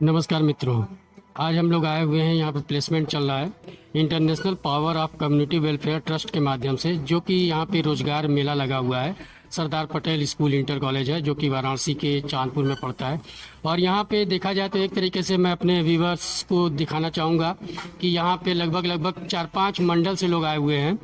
नमस्कार मित्रों, आज हम लोग आए हुए हैं यहाँ पर प्लेसमेंट चल रहा है international power of community welfare trust के माध्यम से, जो कि यहाँ पे रोजगार मेला लगा हुआ है। Sardar Patel school inter college है जो कि वाराणसी के चांदपुर में पड़ता है। और यहाँ पे देखा जाए तो एक तरीके से मैं अपने व्यूवर्स को दिखाना चाहूँगा कि यहाँ पे लगभग 4-5 मंडल से लोग आए हुए हैं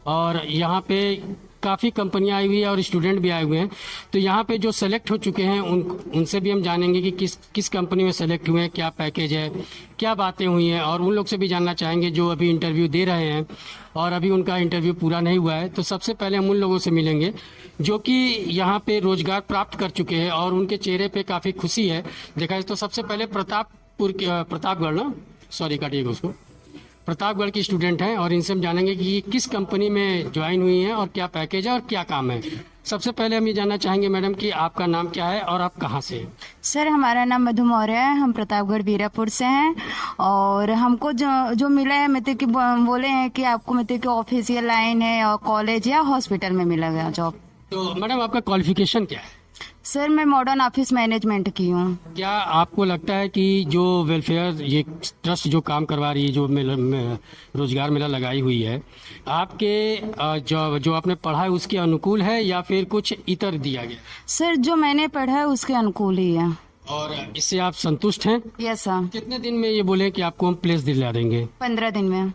और यहाँ पे काफ़ी कंपनियां आई हुई है और स्टूडेंट भी आए हुए हैं। तो यहाँ पे जो सेलेक्ट हो चुके हैं उनसे भी हम जानेंगे कि किस कंपनी में सेलेक्ट हुए हैं, क्या पैकेज है, क्या बातें हुई हैं, और उन लोग से भी जानना चाहेंगे जो अभी इंटरव्यू दे रहे हैं और अभी उनका इंटरव्यू पूरा नहीं हुआ है। तो सबसे पहले हम उन लोगों से मिलेंगे जो कि यहाँ पे रोजगार प्राप्त कर चुके हैं और उनके चेहरे पे काफ़ी खुशी है। देखा जाए तो सबसे पहले प्रतापगढ़ की स्टूडेंट हैं और इनसे हम जानेंगे कि ये किस कंपनी में ज्वाइन हुई हैं और क्या पैकेज है और क्या काम है। सबसे पहले हम ये जानना चाहेंगे मैडम कि आपका नाम क्या है और आप कहाँ से हैं? सर, हमारा नाम मधु मौर्य है। हम प्रतापगढ़ बीरापुर से हैं और हमको जो मिला है मतलब कि बोले हैं कि आपको मतलब कि ऑफिशियल लाइन है और कॉलेज या हॉस्पिटल में मिला गया जॉब। तो मैडम आपका क्वालिफिकेशन क्या है? सर, मैं मॉडर्न ऑफिस मैनेजमेंट की हूँ। क्या आपको लगता है कि जो वेलफेयर ये ट्रस्ट जो काम करवा रही है, जो रोजगार मेला लगाई हुई है, आपके जो आपने पढ़ा है उसके अनुकूल है या फिर कुछ इतर दिया गया? सर, जो मैंने पढ़ा है उसके अनुकूल ही है। और इससे आप संतुष्ट हैं? Yes sir. कितने दिन में ये बोले कि आपको हम प्लेस दिला देंगे? 15 दिन में।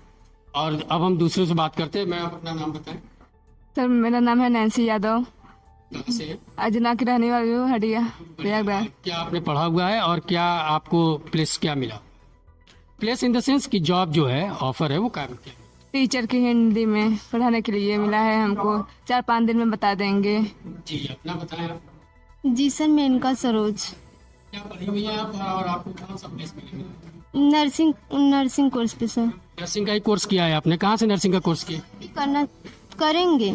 और अब हम दूसरे से बात करते हैं। मैं अपना नाम बताएं। सर, मेरा नाम है नैन्सी यादव। कहाँ से हैं? अजना की रहने वाली हूँ, हटिया प्रयागराज। क्या आपने पढ़ा हुआ है और क्या आपको प्लेस क्या मिला? प्लेस इन द सेंस कि जॉब जो है ऑफर है वो क्या? टीचर की हिंदी में पढ़ाने के लिए मिला है हमको। 4-5 दिन में बता देंगे। जी, अपना बताएं आप। जी सर, मेनका सरोज। क्या पढ़ी हुई है आप और आपको कौन सा प्लेस मिलेगा? नर्सिंग कोर्स पे सर। नर्सिंग का ही कोर्स किया है आपने? कहाँ से नर्सिंग का कोर्स किया? करेंगे।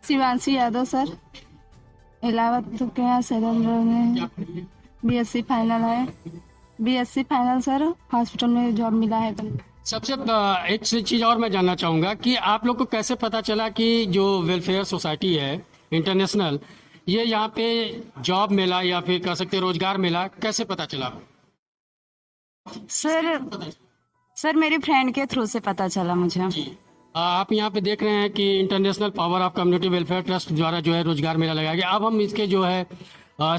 शिवांशी यादव सर, इलाहाबाद के यहाँ से क्या पढ़ी है? BSc फाइनल है। BSc फाइनल सर, हॉस्पिटल में जॉब मिला है। सबसे एक चीज़ और मैं जानना चाहूँगा कि आप लोग को कैसे पता चला कि जो वेलफेयर सोसाइटी है इंटरनेशनल, ये यहाँ पे जॉब मेला या फिर कह सकते रोजगार मेला, कैसे पता चला? सर मेरी फ्रेंड के थ्रू से पता चला मुझे। जी, आप यहाँ पे देख रहे हैं कि international power of community welfare trust द्वारा जो है रोजगार मेला लगाया गया। अब हम इसके जो है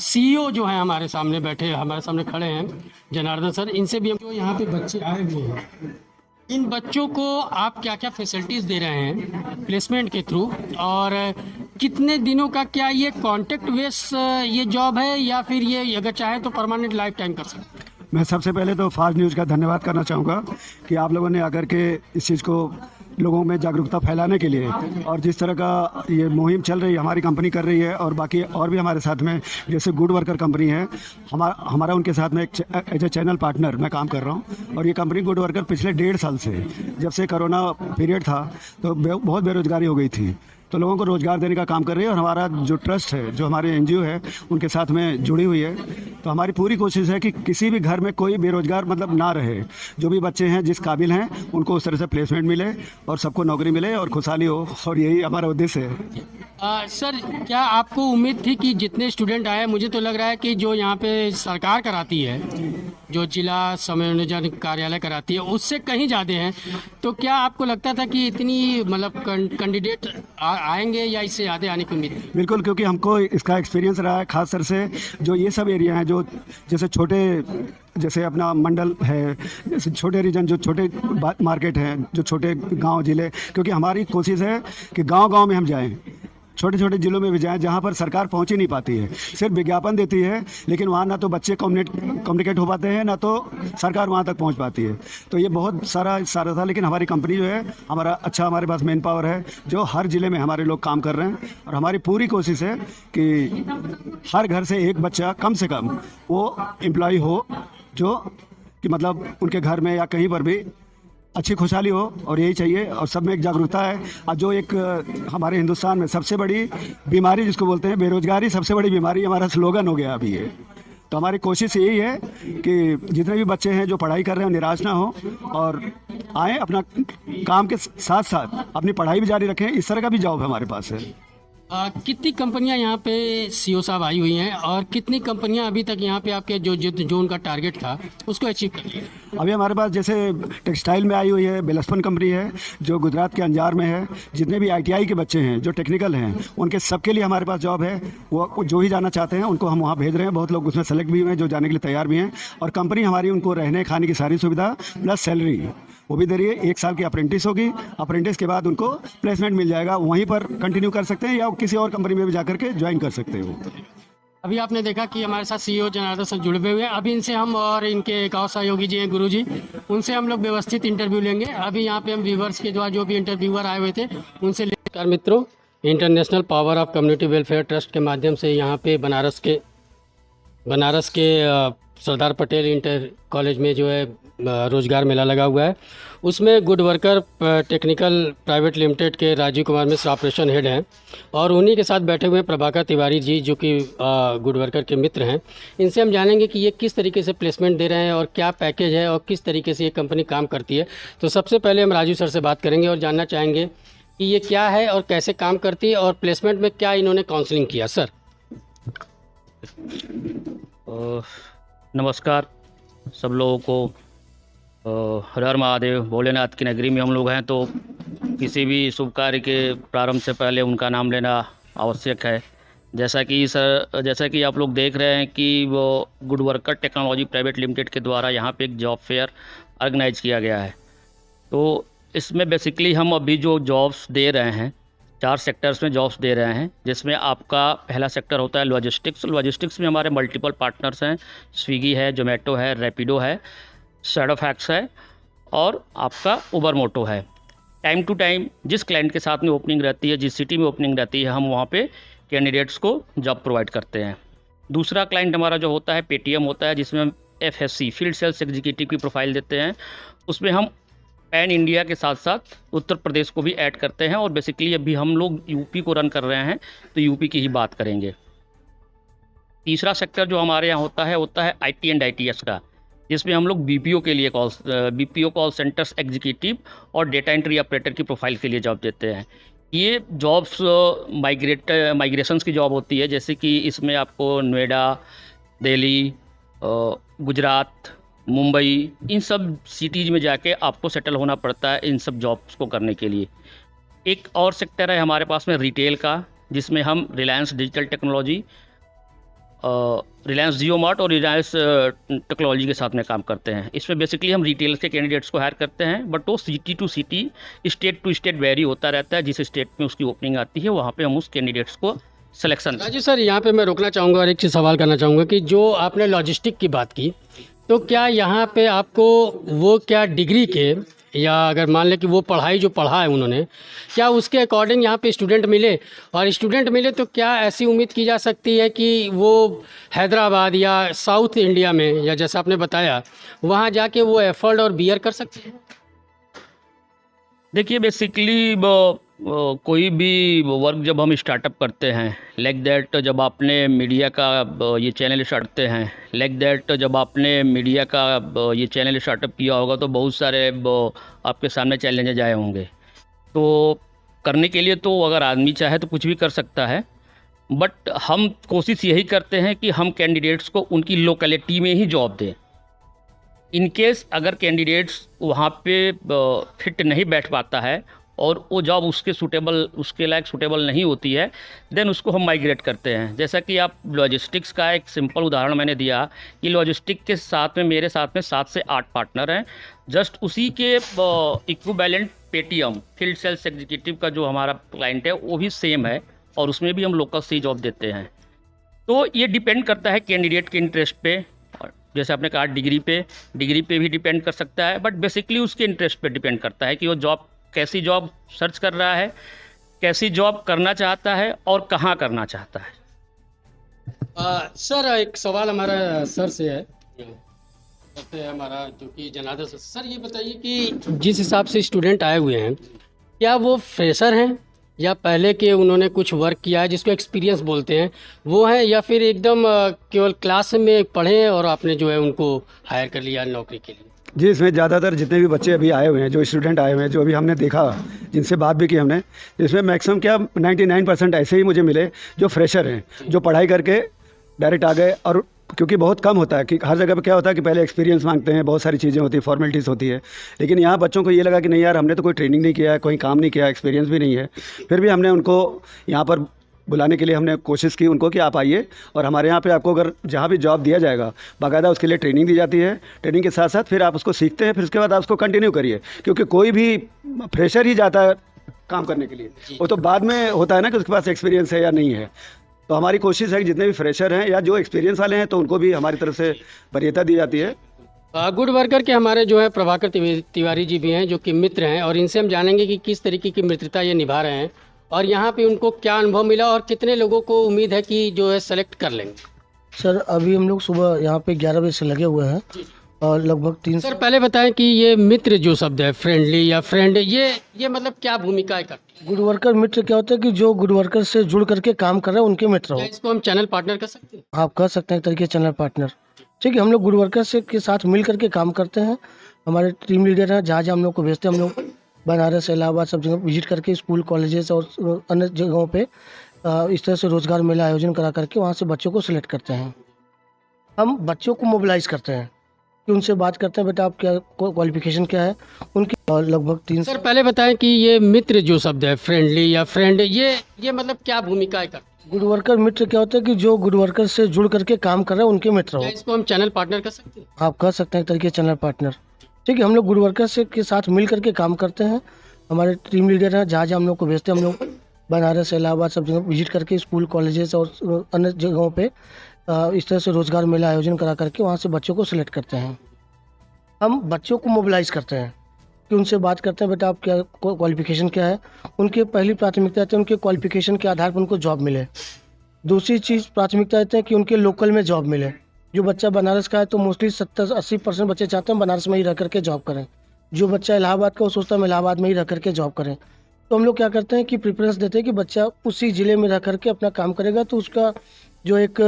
CEO जो है हमारे सामने खड़े हैं, जनार्दन सर, इनसे भी हम जो यहाँ पे बच्चे आए हुए हैं, इन बच्चों को आप क्या क्या फैसिलिटीज़ दे रहे हैं प्लेसमेंट के थ्रू, और कितने दिनों का क्या ये कॉन्ट्रैक्ट बेस ये जॉब है या फिर ये अगर चाहे तो परमानेंट लाइफ टाइम कर सकते हैं? मैं सबसे पहले तो फास्ट न्यूज़ का धन्यवाद करना चाहूँगा कि आप लोगों ने आकर के इस चीज़ को लोगों में जागरूकता फैलाने के लिए, और जिस तरह का ये मुहिम चल रही है हमारी कंपनी कर रही है, और बाकी और भी हमारे साथ में जैसे गुड वर्कर कंपनी है, हमारा उनके साथ में एज ए चैनल पार्टनर मैं काम कर रहा हूँ। और ये कंपनी गुड वर्कर पिछले 1.5 साल से, जब से कोरोना पीरियड था तो बहुत बेरोजगारी हो गई थी, तो लोगों को रोज़गार देने का काम कर रही है। और हमारा जो ट्रस्ट है, जो हमारे NGO है, उनके साथ में जुड़ी हुई है। तो हमारी पूरी कोशिश है कि किसी भी घर में कोई बेरोजगार मतलब ना रहे। जो भी बच्चे हैं जिस काबिल हैं उनको उस तरह से प्लेसमेंट मिले और सबको नौकरी मिले और खुशहाली हो, और यही हमारा उद्देश्य है। सर, क्या आपको उम्मीद थी कि जितने स्टूडेंट आए, मुझे तो लग रहा है कि जो यहाँ पे सरकार कराती है, जो जिला संयोजन कार्यालय कराती है, उससे कहीं ज़्यादा हैं, तो क्या आपको लगता था कि इतनी मतलब कैंडिडेट आएंगे या इससे ज़्यादा आने की उम्मीद थी? बिल्कुल, क्योंकि हमको इसका एक्सपीरियंस रहा है, खास तौर से जो ये सब एरिया हैं, जो जैसे जैसे अपना मंडल है, जैसे छोटे रीजन, जो छोटे मार्केट हैं, जो छोटे गांव जिले, क्योंकि हमारी कोशिश है कि गांव-गांव में हम जाएं, छोटे छोटे जिलों में भी जाएं जहाँ पर सरकार पहुँच ही नहीं पाती है, सिर्फ विज्ञापन देती है, लेकिन वहाँ ना तो बच्चे कम्युनिकेट हो पाते हैं, ना तो सरकार वहाँ तक पहुँच पाती है। तो ये बहुत सारा था, लेकिन हमारी कंपनी जो है, हमारे पास मैन पावर है, जो हर ज़िले में हमारे लोग काम कर रहे हैं। और हमारी पूरी कोशिश है कि हर घर से एक बच्चा कम से कम वो एम्प्लॉय हो, जो कि मतलब उनके घर में या कहीं पर भी अच्छी खुशहाली हो, और यही चाहिए। और सब में एक जागरूकता है। और जो एक हमारे हिंदुस्तान में सबसे बड़ी बीमारी जिसको बोलते हैं बेरोजगारी, सबसे बड़ी बीमारी हमारा स्लोगन हो गया अभी ये। तो हमारी कोशिश यही है कि जितने भी बच्चे हैं जो पढ़ाई कर रहे हैं निराश ना हो, और आए अपना काम के साथ साथ अपनी पढ़ाई भी जारी रखें। इस तरह का भी जॉब हमारे पास है। कितनी कंपनियां यहाँ पे सीओ साहब आई हुई हैं और कितनी कंपनियां अभी तक यहाँ पे आपके जो उनका टारगेट था उसको अचीव कर लिया? अभी हमारे पास जैसे टेक्सटाइल में आई हुई है, बेलस्पन कंपनी है जो गुजरात के अंजार में है। जितने भी ITI के बच्चे हैं जो टेक्निकल हैं उनके सबके लिए हमारे पास जॉब है। वो जो ही जाना चाहते हैं उनको हम वहाँ भेज रहे हैं। बहुत लोग उसमें सेलेक्ट भी हुए हैं जो जाने के लिए तैयार भी हैं। और कंपनी हमारी उनको रहने खाने की सारी सुविधा प्लस सैलरी वो भी दे रही है। 1 साल की अप्रेंटिस होगी, अप्रेंटिस के बाद उनको प्लेसमेंट मिल जाएगा। वहीं पर कंटिन्यू कर सकते हैं या किसी और कंपनी में भी जाकर के ज्वाइन कर सकते हो। अभी आपने देखा कि हमारे साथ सीईओ जनार्दन सर जुड़े हुए हैं। अभी इनसे हम और इनके एक और सहयोगी जी हैं गुरुजी, उनसे हम लोग व्यवस्थित इंटरव्यू लेंगे। अभी यहाँ पे हम व्यूवर्स के द्वारा जो भी इंटरव्यूअर आए हुए थे उनसे लेकर मित्रों, international power of community welfare trust के माध्यम से यहाँ पे बनारस के सरदार पटेल इंटर कॉलेज में जो है रोजगार मेला लगा हुआ है। उसमें good worker technical private limited के राजीव कुमार मिश्र ऑपरेशन हेड हैं और उन्हीं के साथ बैठे हुए प्रभाकर तिवारी जी जो कि गुड वर्कर के मित्र हैं। इनसे हम जानेंगे कि ये किस तरीके से प्लेसमेंट दे रहे हैं और क्या पैकेज है और किस तरीके से ये कंपनी काम करती है। तो सबसे पहले हम राजू सर से बात करेंगे और जानना चाहेंगे कि ये क्या है और कैसे काम करती है और प्लेसमेंट में क्या इन्होंने काउंसलिंग किया। सर नमस्कार सब लोगों को। हर हर महादेव। भोलेनाथ की नगरी में हम लोग हैं तो किसी भी शुभ कार्य के प्रारंभ से पहले उनका नाम लेना आवश्यक है। जैसा कि आप लोग देख रहे हैं कि वो good worker technology private limited के द्वारा यहाँ पे एक जॉब फेयर ऑर्गेनाइज किया गया है। तो इसमें बेसिकली हम अभी जो जॉब्स दे रहे हैं 4 सेक्टर्स में जॉब्स दे रहे हैं, जिसमें आपका पहला सेक्टर होता है लॉजिस्टिक्स। लॉजिस्टिक्स में हमारे मल्टीपल पार्टनर्स हैं, स्विगी है, जोमेटो है, रैपिडो है, शैडोफैक्स है और आपका उबर मोटो है। टाइम टू टाइम जिस क्लाइंट के साथ में ओपनिंग रहती है, जिस सिटी में ओपनिंग रहती है, हम वहाँ पे कैंडिडेट्स को जॉब प्रोवाइड करते हैं। दूसरा क्लाइंट हमारा जो होता है पेटीएम होता है, जिसमें हम FSC फील्ड सेल्स एग्जीक्यूटिव की प्रोफाइल देते हैं। उसमें हम पैन इंडिया के साथ साथ उत्तर प्रदेश को भी ऐड करते हैं और बेसिकली अभी हम लोग यूपी को रन कर रहे हैं तो यूपी की ही बात करेंगे। तीसरा सेक्टर जो हमारे यहाँ होता है IT एंड ITS का, जिसमें हम लोग BPO के लिए BPO कॉल सेंटर्स एग्जीक्यूटिव और डेटा एंट्री ऑपरेटर की प्रोफाइल के लिए जॉब देते हैं। ये जॉब्स माइग्रेशंस की जॉब होती है, जैसे कि इसमें आपको नोएडा, दिल्ली, गुजरात, मुंबई, इन सब सिटीज़ में जाके आपको सेटल होना पड़ता है इन सब जॉब्स को करने के लिए। एक और सेक्टर है हमारे पास में रिटेल का, जिसमें हम रिलायंस डिजिटल टेक्नोलॉजी, रिलायंस जियो मार्ट और रिलायंस टेक्नोलॉजी के साथ में काम करते हैं। इसमें बेसिकली हम रिटेल के कैंडिडेट्स को हायर करते हैं, बट वो city to city, state to state very होता रहता है। जिस स्टेट में उसकी ओपनिंग आती है वहाँ पे हम उस कैंडिडेट्स को सिलेक्शन। राजू सर, यहाँ पे मैं रोकना चाहूँगा और एक चीज़ सवाल करना चाहूँगा कि जो आपने लॉजिस्टिक की बात की, तो क्या यहाँ पे आपको वो क्या डिग्री के या अगर मान लें कि वो पढ़ाई जो पढ़ा है उन्होंने, क्या उसके अकॉर्डिंग यहाँ पे स्टूडेंट मिले? और स्टूडेंट मिले तो क्या ऐसी उम्मीद की जा सकती है कि वो हैदराबाद या साउथ इंडिया में या जैसा आपने बताया वहाँ जाके वो एफर्ड और बियर कर सकते हैं? देखिए बेसिकली कोई भी वर्क जब हम स्टार्टअप करते हैं, लाइक दैट जब आपने मीडिया का ये चैनल स्टार्टते हैं, लाइक दैट जब आपने मीडिया का ये चैनल स्टार्टअप किया होगा तो बहुत सारे आपके सामने चैलेंजेस आए होंगे। तो करने के लिए तो अगर आदमी चाहे तो कुछ भी कर सकता है, बट हम कोशिश यही करते हैं कि हम कैंडिडेट्स को उनकी लोकेलिटी में ही जॉब दें। इन केस अगर कैंडिडेट्स वहाँ पे फिट नहीं बैठ पाता है और वो जॉब उसके लायक सूटेबल नहीं होती है, देन उसको हम माइग्रेट करते हैं। जैसा कि आप लॉजिस्टिक्स का एक सिंपल उदाहरण मैंने दिया कि लॉजिस्टिक के साथ में मेरे साथ में 7 से 8 पार्टनर हैं। जस्ट उसी के equivalent Paytm field sales executive का जो हमारा क्लाइंट है वो भी सेम है और उसमें भी हम लोकल से जॉब देते हैं। तो ये डिपेंड करता है कैंडिडेट के इंटरेस्ट पे, जैसे आपने कहा डिग्री पे भी डिपेंड कर सकता है, बट बेसिकली उसके इंटरेस्ट पे डिपेंड करता है कि वो कैसी जॉब सर्च कर रहा है, कैसी जॉब करना चाहता है और कहाँ करना चाहता है। सर एक सवाल हमारा सर से है, हमारा जो कि जनार्दन सर, ये बताइए कि जिस हिसाब से स्टूडेंट आए हुए हैं, क्या वो फ्रेशर हैं या पहले के उन्होंने कुछ वर्क किया है जिसको एक्सपीरियंस बोलते हैं वो है, या फिर एकदम केवल क्लास में पढ़े और आपने जो है उनको हायर कर लिया नौकरी के लिए? जी, इसमें ज़्यादातर जितने भी बच्चे अभी आए हुए हैं, जो स्टूडेंट आए हुए हैं, जो अभी हमने देखा, जिनसे बात भी की हमने, इसमें मैक्सिमम क्या 99% ऐसे ही मुझे मिले जो फ्रेशर हैं, जो पढ़ाई करके डायरेक्ट आ गए। और क्योंकि बहुत कम होता है कि हर जगह पे क्या होता है कि पहले एक्सपीरियंस मांगते हैं, बहुत सारी चीज़ें होती हैं, फॉर्मेलिटीज़ होती है। लेकिन यहाँ बच्चों को ये लगा कि नहीं यार, हमने तो कोई ट्रेनिंग नहीं किया है, कोई काम नहीं किया, एक्सपीरियंस भी नहीं है। फिर भी हमने उनको यहाँ पर बुलाने के लिए हमने कोशिश की उनको कि आप आइए, और हमारे यहाँ पे आपको अगर जहाँ भी जॉब दिया जाएगा बाकायदा उसके लिए ट्रेनिंग दी जाती है। ट्रेनिंग के साथ साथ फिर आप उसको सीखते हैं, फिर उसके बाद आप उसको कंटिन्यू करिए, क्योंकि कोई भी फ्रेशर ही जाता है काम करने के लिए, वो तो बाद में होता है ना कि उसके पास एक्सपीरियंस है या नहीं है। तो हमारी कोशिश है कि जितने भी फ्रेशर हैं या जो एक्सपीरियंस वाले हैं तो उनको भी हमारी तरफ से वरीयता दी जाती है। गुड वर्कर के हमारे जो है प्रभाकर तिवारी जी भी हैं, जो कि मित्र हैं, और इनसे हम जानेंगे कि किस तरीके की मित्रता ये निभा रहे हैं और यहाँ पे उनको क्या अनुभव मिला और कितने लोगों को उम्मीद है कि जो है सेलेक्ट कर लेंगे। सर अभी हम लोग सुबह यहाँ पे 11 बजे से लगे हुए हैं और लगभग 3 सर पहले बताएं कि ये मित्र जो शब्द है, फ्रेंडली या फ्रेंड, ये मतलब क्या भूमिकाएं करती है? गुड वर्कर मित्र क्या होता है कि जो गुड वर्कर से जुड़ करके काम कर रहे हैं उनके मित्र हो। क्या इसको हम चैनल पार्टनर कर सकते हैं? आप कह सकते हैं एक तरीके चैनल पार्टनर। ठीक है, हम लोग गुड वर्कर से के साथ मिल करके काम करते हैं। हमारे टीम लीडर हैं, जहाँ जहाँ हम लोग को भेजते हैं, हम लोग बनारस, इलाहाबाद सब जगह विजिट करके स्कूल, कॉलेजेस और अन्य जगहों पे इस तरह से रोजगार मेला आयोजन करा करके वहाँ से बच्चों को सिलेक्ट करते हैं। हम बच्चों को मोबिलाइज करते हैं कि उनसे बात करते हैं, बेटा आप क्या क्वालिफिकेशन क्या है उनकी, लगभग 3 सर पहले बताएं कि ये मित्र जो शब्द है, फ्रेंडली या फ्रेंड, ये मतलब क्या भूमिकाएं करती है? गुड वर्कर मित्र क्या होता है कि जो गुड वर्कर से जुड़ करके काम कर रहे हैं उनके मित्र हो। क्या इसको हम चैनल पार्टनर कर सकते हैं? आप कह सकते हैं एक तरीके चैनल पार्टनर। ठीक है, हम लोग गुड वर्कर से के साथ मिल करके काम करते हैं। हमारे टीम लीडर हैं, जहाँ जहाँ हम लोग को भेजते हैं, हम लोग बनारस, इलाहाबाद सब जगह विजिट करके स्कूल, कॉलेजेस और अन्य जगहों पे इस तरह से रोजगार मेला आयोजन करा करके वहाँ से बच्चों को सिलेक्ट करते हैं। हम बच्चों को मोबिलाइज करते हैं कि उनसे बात करते हैं, बेटा आप क्या क्वालिफिकेशन क्या है उनकी। पहली प्राथमिकता रहती है उनके क्वालिफिकेशन के आधार पर उनको जॉब मिले। दूसरी चीज़ प्राथमिकता रहती है कि उनके लोकल में जॉब मिले। जो बच्चा बनारस का है तो मोस्टली 70-80% बच्चे चाहते हैं बनारस में ही रह करके जॉब करें। जो बच्चा इलाहाबाद का वो सोचता है मैं इलाहाबाद में ही रह करके जॉब करें। तो हम लोग क्या करते हैं कि प्रेफरेंस देते हैं कि बच्चा उसी ज़िले में रह करके अपना काम करेगा, तो उसका जो एक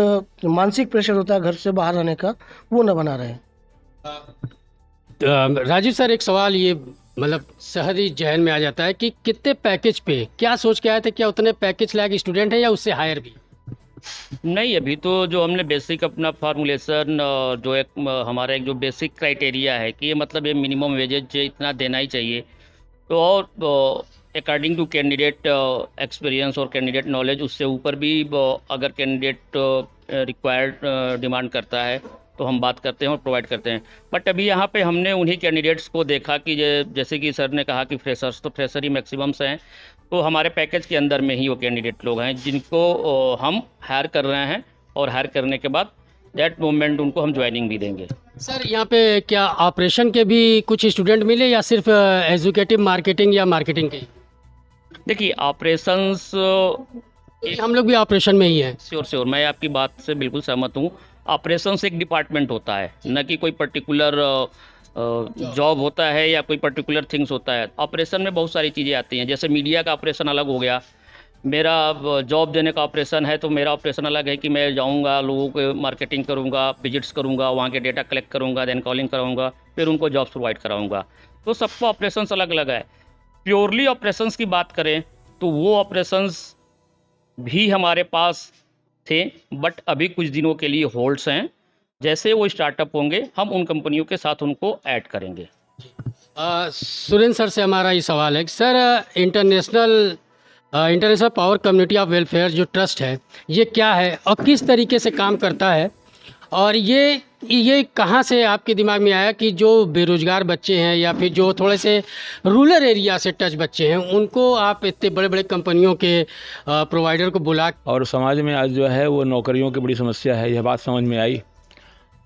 मानसिक प्रेशर होता है घर से बाहर रहने का, वो न बना रहे। राजीव सर, एक सवाल ये मतलब शहरी जहन में आ जाता है कि कितने पैकेज पे क्या सोच के आए थे? क्या उतने पैकेज लायक स्टूडेंट है या उससे हायर भी? नहीं, अभी तो जो हमने बेसिक अपना फार्मूलेशन, जो एक हमारा एक जो बेसिक क्राइटेरिया है कि ये मतलब ये मिनिमम वेजेज इतना देना ही चाहिए, तो और अकॉर्डिंग टू कैंडिडेट एक्सपीरियंस और कैंडिडेट नॉलेज उससे ऊपर भी अगर कैंडिडेट रिक्वायर्ड डिमांड करता है तो हम बात करते हैं और प्रोवाइड करते हैं। बट अभी यहाँ पे हमने उन्हीं कैंडिडेट्स को देखा कि जैसे कि सर ने कहा कि फ्रेशर्स, तो फ्रेशर ही मैक्सिमम्स हैं, तो हमारे पैकेज के अंदर में ही वो कैंडिडेट लोग हैं जिनको हम हायर कर रहे हैं, और हायर करने के बाद दैट मोमेंट उनको हम ज्वाइनिंग भी देंगे। सर यहाँ पे क्या ऑपरेशन के भी कुछ स्टूडेंट मिले या सिर्फ एजुकेटिव मार्केटिंग या मार्केटिंग के? देखिए ऑपरेशंस, हम लोग भी ऑपरेशन में ही हैं। श्योर मैं आपकी बात से बिल्कुल सहमत हूँ। ऑपरेशंस एक डिपार्टमेंट होता है, न कि कोई पर्टिकुलर जॉब होता है या कोई पर्टिकुलर थिंग्स होता है। ऑपरेशन में बहुत सारी चीज़ें आती हैं, जैसे मीडिया का ऑपरेशन अलग हो गया, मेरा जॉब देने का ऑपरेशन है तो मेरा ऑपरेशन अलग है कि मैं जाऊंगा, लोगों को मार्केटिंग करूंगा, विजिट्स करूंगा, वहाँ के डेटा कलेक्ट करूंगा, देन कॉलिंग कराऊंगा, फिर उनको जॉब्स प्रोवाइड कराऊंगा। तो सबका ऑपरेशंस अलग अलग है। प्योरली ऑपरेशंस की बात करें तो वो ऑपरेशंस भी हमारे पास थे, बट अभी कुछ दिनों के लिए होल्ड्स हैं। जैसे वो स्टार्टअप होंगे हम उन कंपनियों के साथ उनको ऐड करेंगे। सुरेंद्र सर से हमारा ये सवाल है कि sir international power community of welfare जो ट्रस्ट है ये क्या है और किस तरीके से काम करता है, और ये कहाँ से आपके दिमाग में आया कि जो बेरोजगार बच्चे हैं या फिर जो थोड़े से रूरल एरिया से टच बच्चे हैं उनको आप इतने बड़े बड़े कंपनियों के प्रोवाइडर को बुला, और समाज में आज जो है वो नौकरियों की बड़ी समस्या है, यह बात समझ में आई।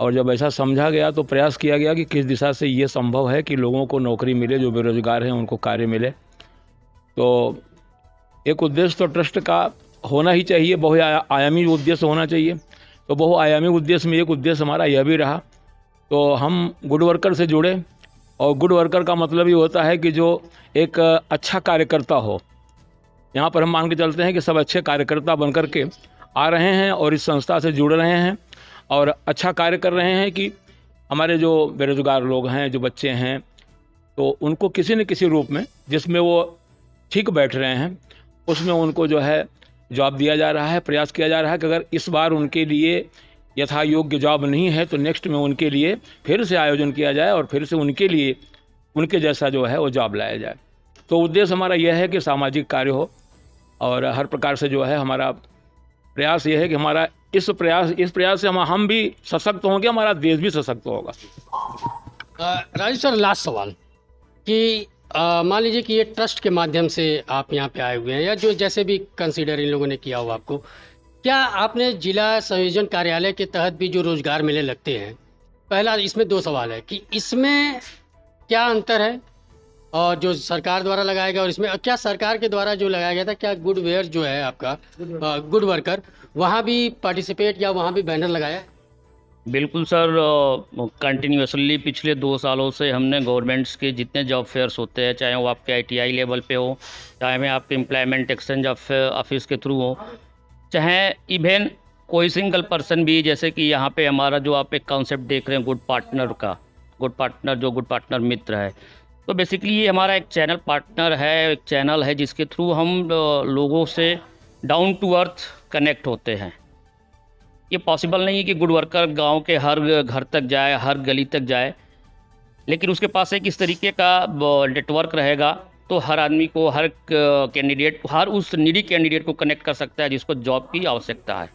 और जब ऐसा समझा गया तो प्रयास किया गया कि किस दिशा से ये संभव है कि लोगों को नौकरी मिले, जो बेरोजगार हैं उनको कार्य मिले। तो एक उद्देश्य तो ट्रस्ट का होना ही चाहिए, बहुआयामी उद्देश्य होना चाहिए। तो बहुआयामी उद्देश्य में एक उद्देश्य हमारा यह भी रहा। तो हम गुड वर्कर से जुड़े, और गुड वर्कर का मतलब ये होता है कि जो एक अच्छा कार्यकर्ता हो। यहाँ पर हम मान के चलते हैं कि सब अच्छे कार्यकर्ता बन कर के आ रहे हैं और इस संस्था से जुड़ रहे हैं और अच्छा कार्य कर रहे हैं कि हमारे जो बेरोजगार लोग हैं, जो बच्चे हैं, तो उनको किसी न किसी रूप में जिसमें वो ठीक बैठ रहे हैं उसमें उनको जो है जॉब दिया जा रहा है। प्रयास किया जा रहा है कि अगर इस बार उनके लिए यथा योग्य जॉब नहीं है तो नेक्स्ट में उनके लिए फिर से आयोजन किया जाए और फिर से उनके लिए उनके जैसा जो है वो जॉब लाया जाए। तो उद्देश्य हमारा यह है कि सामाजिक कार्य हो और हर प्रकार से जो है हमारा प्रयास ये है कि हमारा इस प्रयास से हम भी सशक्त होंगे, हमारा देश भी सशक्त होगा। राजू सर, लास्ट सवाल कि मान लीजिए कि ये ट्रस्ट के माध्यम से आप यहाँ पे आए हुए हैं या जो जैसे भी कंसीडर इन लोगों ने किया हो आपको, क्या आपने जिला संयोजन कार्यालय के तहत भी जो रोजगार मेले लगते हैं, पहला इसमें 2 सवाल है कि इसमें क्या अंतर है और जो सरकार द्वारा लगाया गया और इसमें क्या सरकार के द्वारा जो लगाया गया था, क्या गुडवेयर जो है आपका गुड वर्कर वहाँ भी पार्टिसिपेट या वहाँ भी बैनर लगाया? बिल्कुल सर, कंटिन्यूसली पिछले 2 सालों से हमने गवर्नमेंट्स के जितने जॉब फेयर्स होते हैं, चाहे वो आपके ITI लेवल पे हो, चाहे में आपके एम्प्लॉयमेंट एक्सचेंज ऑफिस के थ्रू हो, चाहे इवन कोई सिंगल पर्सन भी, जैसे कि यहाँ पे हमारा जो आप एक कॉन्सेप्ट देख रहे हैं गुड पार्टनर का, गुड पार्टनर मित्र है, तो बेसिकली ये हमारा एक चैनल पार्टनर है, एक चैनल है जिसके थ्रू हम लोगों से डाउन टू अर्थ कनेक्ट होते हैं। ये पॉसिबल नहीं है कि गुड वर्कर गांव के हर घर तक जाए, हर गली तक जाए, लेकिन उसके पास एक इस तरीके का नेटवर्क रहेगा तो हर आदमी को, हर कैंडिडेट, हर उस नीडी कैंडिडेट को कनेक्ट कर सकता है जिसको जॉब की आवश्यकता है।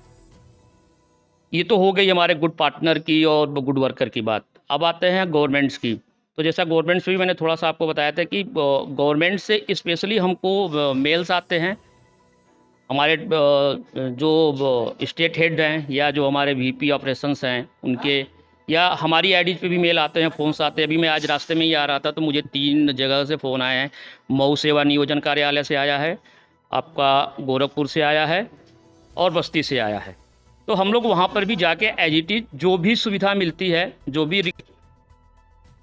ये तो हो गई हमारे गुड पार्टनर की और गुड वर्कर की बात। अब आते हैं गवर्नमेंट्स की। तो जैसा गवर्नमेंट्स भी मैंने थोड़ा सा आपको बताया था कि गवर्नमेंट से स्पेशली हमको मेल्स आते हैं, हमारे जो स्टेट हेड हैं या जो हमारे VP ऑपरेशंस हैं उनके, या हमारी आईडीज पे भी मेल आते हैं, फ़ोन्स आते हैं। अभी मैं आज रास्ते में ही आ रहा था तो मुझे 3 जगह से फ़ोन आए हैं। मऊ सेवा नियोजन कार्यालय से आया है, आपका गोरखपुर से आया है और बस्ती से आया है। तो हम लोग वहाँ पर भी जाके एज इट इज जो भी सुविधा मिलती है, जो भी,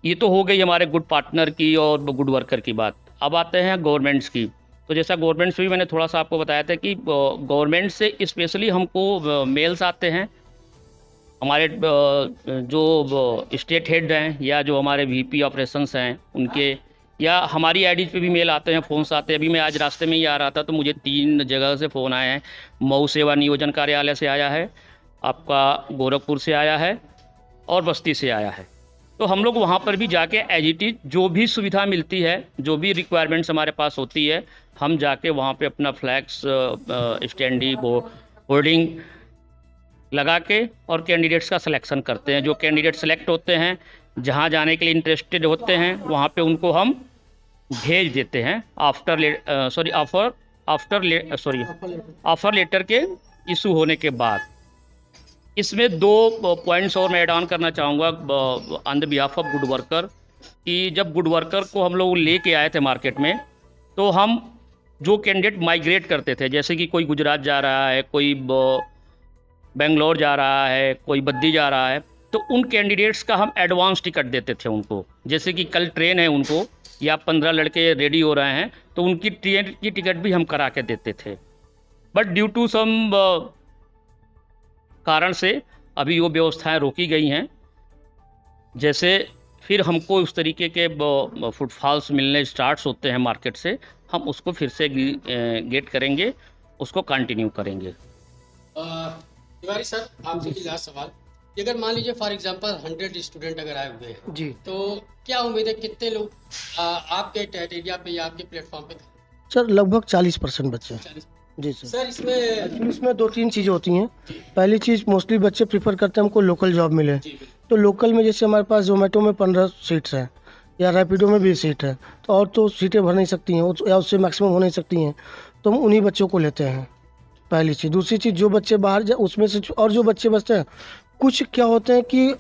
ये तो हो गई हमारे गुड पार्टनर की और गुड वर्कर की बात। अब आते हैं गवर्नमेंट्स की। तो जैसा गवर्नमेंट्स भी मैंने थोड़ा सा आपको बताया था कि गवर्नमेंट से स्पेशली हमको मेल्स आते हैं, हमारे जो स्टेट हेड हैं या जो हमारे VP ऑपरेशंस हैं उनके, या हमारी आईडीज पे भी मेल आते हैं, फ़ोन्स आते हैं। अभी मैं आज रास्ते में ही आ रहा था तो मुझे 3 जगह से फ़ोन आए हैं। मऊ सेवा नियोजन कार्यालय से आया है, आपका गोरखपुर से आया है और बस्ती से आया है। तो हम लोग वहाँ पर भी जाके एज इट इज जो भी सुविधा मिलती है, जो भी रिक्वायरमेंट्स हमारे पास होती है, हम जाके वहाँ पे अपना फ्लैग्स, स्टैंडी, होर्डिंग लगा के और कैंडिडेट्स का सिलेक्शन करते हैं। जो कैंडिडेट सेलेक्ट होते हैं, जहाँ जाने के लिए इंटरेस्टेड होते हैं, वहाँ पे उनको हम भेज देते हैं ऑफर लेटर के इशू होने के बाद। इसमें 2 पॉइंट्स और मैं ऐड ऑन करना चाहूँगा on the behalf of good worker, कि जब गुड वर्कर को हम लोग लेके आए थे मार्केट में, तो हम जो कैंडिडेट माइग्रेट करते थे, जैसे कि कोई गुजरात जा रहा है, कोई बेंगलोर जा रहा है, कोई बद्दी जा रहा है, तो उन कैंडिडेट्स का हम एडवांस टिकट देते थे उनको। जैसे कि कल ट्रेन है उनको, या 15 लड़के रेडी हो रहे हैं, तो उनकी ट्रेन की टिकट भी हम करा के देते थे। बट ड्यू टू सम कारण से अभी वो व्यवस्थाएं रोकी गई हैं। जैसे फिर हमको उस तरीके के फुटफॉल्स मिलने स्टार्ट्स होते हैं मार्केट से, हम उसको फिर से गेट करेंगे, उसको कंटिन्यू करेंगे। तिवारी सर, आपसे लास्ट सवाल, अगर मान लीजिए फॉर एग्जांपल 100 स्टूडेंट अगर आए हुए हैं जी, तो क्या उम्मीद है कितने लोग आपके टेरिटोरिया पे या आपके प्लेटफॉर्म पे? सर लगभग 40% बच्चे। 40। जी सर। सर इसमें 2-3 चीज़ें होती हैं। पहली चीज़, मोस्टली बच्चे प्रीफर करते हैं हमको लोकल जॉब मिले। तो लोकल में जैसे हमारे पास जोमेटो में 15 सीट्स हैं या रैपिडो में 20 सीट है, तो और तो सीटें भर नहीं सकती हैं या उससे मैक्सिमम हो नहीं सकती हैं, तो हम उन्हीं बच्चों को लेते हैं, पहली चीज़। दूसरी चीज़, जो बच्चे बाहर उसमें से और जो बच्चे बचते हैं, कुछ क्या होते हैं कि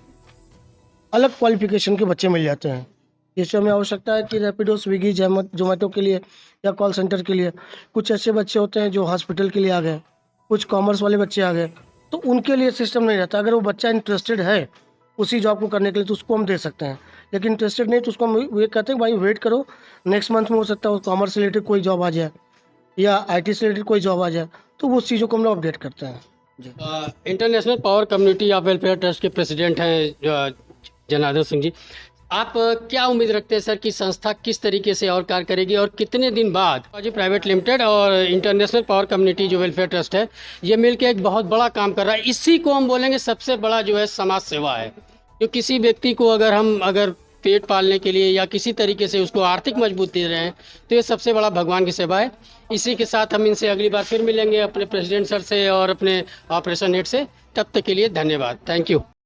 अलग क्वालिफिकेशन के बच्चे मिल जाते हैं। जैसे हमें आवश्यकता है कि रैपिडो, स्विगी, जोमेटो के लिए या कॉल सेंटर के लिए, कुछ ऐसे बच्चे होते हैं जो हॉस्पिटल के लिए आ गए, कुछ कॉमर्स वाले बच्चे आ गए, तो उनके लिए सिस्टम नहीं रहता। अगर वो बच्चा इंटरेस्टेड है उसी जॉब को करने के लिए तो उसको हम दे सकते हैं, लेकिन इंटरेस्टेड नहीं तो उसको हम ये कहते हैं भाई वेट करो, नेक्स्ट मंथ में हो सकता है कॉमर्स से रिलेटेड कोई जॉब आ जाए या IT से रिलेटेड कोई जॉब आ जाए, तो वो चीज़ों को हम लोग अपडेट करते हैं। International power community of welfare trust के प्रेसिडेंट हैं जनार्दन सिंह जी, आप क्या उम्मीद रखते हैं सर कि संस्था किस तरीके से और कार्य करेगी और कितने दिन बाद जी प्राइवेट लिमिटेड और इंटरनेशनल पावर कम्युनिटी जो वेलफेयर ट्रस्ट है ये मिलकर एक बहुत बड़ा काम कर रहा है। इसी को हम बोलेंगे सबसे बड़ा जो है समाज सेवा है। जो किसी व्यक्ति को अगर पेट पालने के लिए या किसी तरीके से उसको आर्थिक मजबूती दे रहे हैं तो ये सबसे बड़ा भगवान की सेवा है। इसी के साथ हम इनसे अगली बार फिर मिलेंगे अपने प्रेसिडेंट सर से और अपने ऑपरेशन हेड से। तब तक के लिए धन्यवाद। Thank you.